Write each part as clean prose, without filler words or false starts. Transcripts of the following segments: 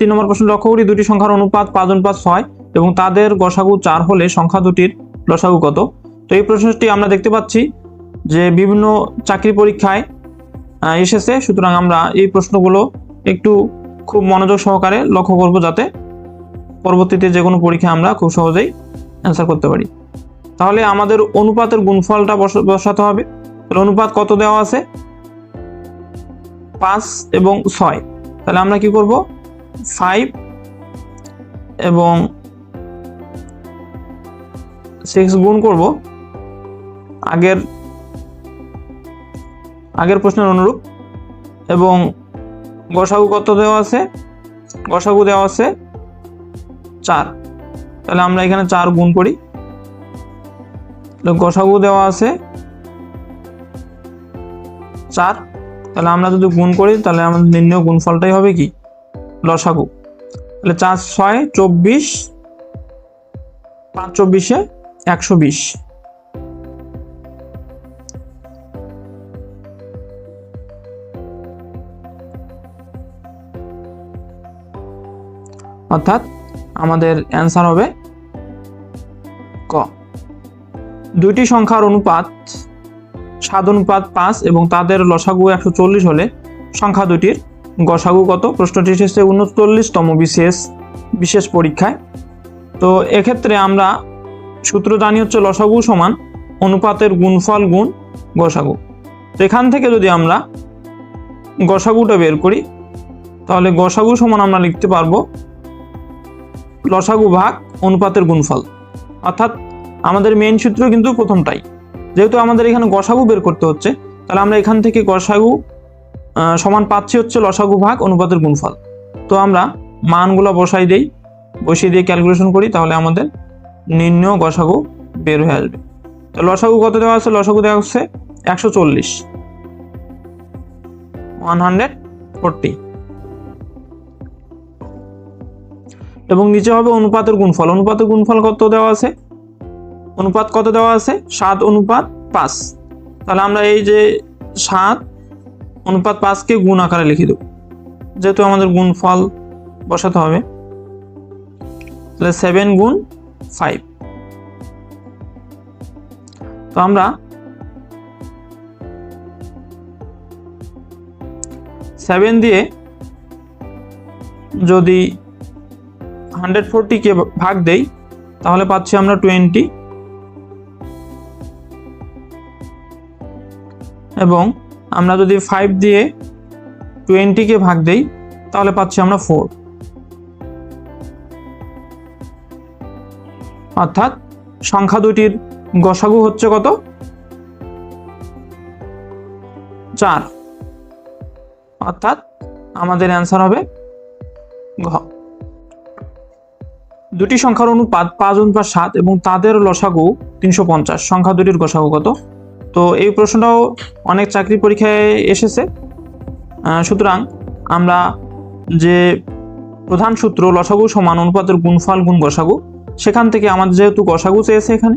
3 নম্বর প্রশ্ন লক্ষ্য করি, দুটি সংখ্যার অনুপাত 5:6 এবং তাদের গসাগু 4 হলে সংখ্যা দুটির লসাগু কত? তো এই প্রশ্নটি আমরা দেখতে পাচ্ছি যে বিভিন্ন চাকরি পরীক্ষায় এসেছে, সুতরাং আমরা এই প্রশ্নগুলো একটু খুব মনোযোগ সহকারে লক্ষ্য করব, যাতে পরবর্তীতে যে কোনো পরীক্ষায় আমরা খুব সহজেই অ্যান্সার করতে পারি। তাহলে আমাদের অনুপাতের গুণফলটা বসাতে হবে। অনুপাত কত দেওয়া আছে? 5 এবং 6। তাহলে আমরা কি করব? 5 এবং 6 গুণ করব আগের প্রশ্নের অনুরূপ, এবং গসাগু কত দেওয়া আছে? গসাগু দেওয়া আছে 4। তাহলে আমরা এখানে 4 গুণ করি। গসাগু দেওয়া আছে 4। তাহলে আমরা যদি গুণ করি তাহলে আমাদের নির্ণয় গুণফলটাই হবে কি? লসাগু। তাহলে 4 6 24, 5 24 120। অর্থাৎ আমাদের অ্যান্সার হবে ক। দুইটি সংখ্যার অনুপাত 7:5 এবং তাদের লসাগু 140 হলে সংখ্যা দুটির গসাগু কত? প্রশ্নটি এসেছে 39তম বিশেষ পরীক্ষায়। তো এক্ষেত্রে আমরা সূত্র জানি হচ্ছে লসাগু সমান অনুপাতের গুণফল গুণ গসাগু। তো এখান থেকে যদি আমরা গসাগুটা বের করি তাহলে গসাগু সমান আমরা লিখতে পারবো লসাগু ভাগ অনুপাতের গুণফল। অর্থাৎ আমাদের মেইন সূত্র কিন্তু প্রথমটাই, যেহেতু আমাদের এখানে গসাগু বের করতে হচ্ছে, তাহলে আমরা এখান থেকে গসাগু সমান পাচ্ছি হচ্ছে লসাগু ভাগ অনুপাতের গুণফল। তো আমরা মানগুলো বসিয়ে দিয়ে ক্যালকুলেশন করি, তাহলে আমাদের নির্ণয় গসাগু বের হয়ে আসবে। তো লসাগু কত দেওয়া আছে? লসাগু দেওয়া হচ্ছে 140, 140, এবং নিচে হবে অনুপাতের গুণফল। অনুপাতের গুণফল কত দেওয়া আছে? অনুপাত কত দেওয়া আছে? 7:5। তাহলে আমরা এই যে 7:5কে গুণ আকারে লিখে দেব, যেহেতু আমাদের গুণফল বসাতে হবে। তাহলে 7 গুণ 5। তো আমরা 7 দিয়ে যদি 140কে ভাগ দেই তাহলে পাচ্ছি আমরা 20, এবং আমরা যদি 5 দিয়ে 20কে ভাগ দেই তাহলে পাচ্ছি আমরা 4। অর্থাৎ সংখ্যা দুটির গসাগু হচ্ছে কত? 4। অর্থাৎ আমাদের অ্যান্সার হবে ঘ। দুটি সংখ্যার অনুপাত 5:7 এবং তাদের লসাগু 350, সংখ্যা দুটির গসাগু কত? তো এই প্রশ্নটাও অনেক চাকরি পরীক্ষায় এসেছে। সুতরাং আমরা যে প্রধান সূত্র লসাগু সমান অনুপাতের গুণফল গুণ গসাগু, সেখান থেকে আমাদের যেহেতু গসাগু চেয়েছে এখানে,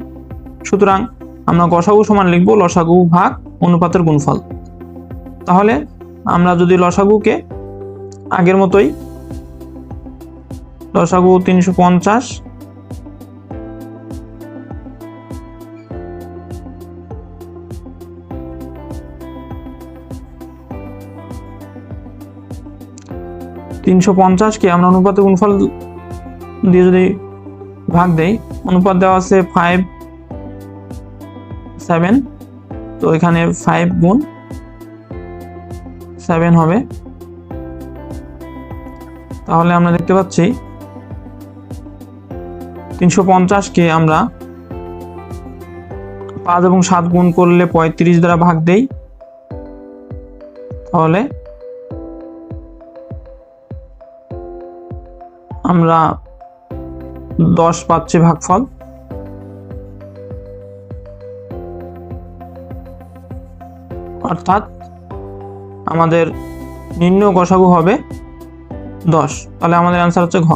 সুতরাং আমরা গসাগু সমান লিখব লসাগু ভাগ অনুপাতের গুণফল। তাহলে আমরা যদি লসাগুকে আগের মতোই লসাগু 350 350কে আমরা অনুপাতের গুণফল দিয়ে যদি ভাগ দেই, অনুপাত দেওয়া আছে 5 7, তো এখানে 5 গুণ 7 হবে। তাহলে আমরা দেখতে পাচ্ছি 350কে আমরা 5 এবং 7 গুণ করলে 35 দ্বারা ভাগ দেই, তাহলে আমরা 10 পাচ্ছি ভাগফল। অর্থাৎ আমাদের নিম্ন গসাগু হবে 10। তাহলে আমাদের অ্যান্সার হচ্ছে ঘ।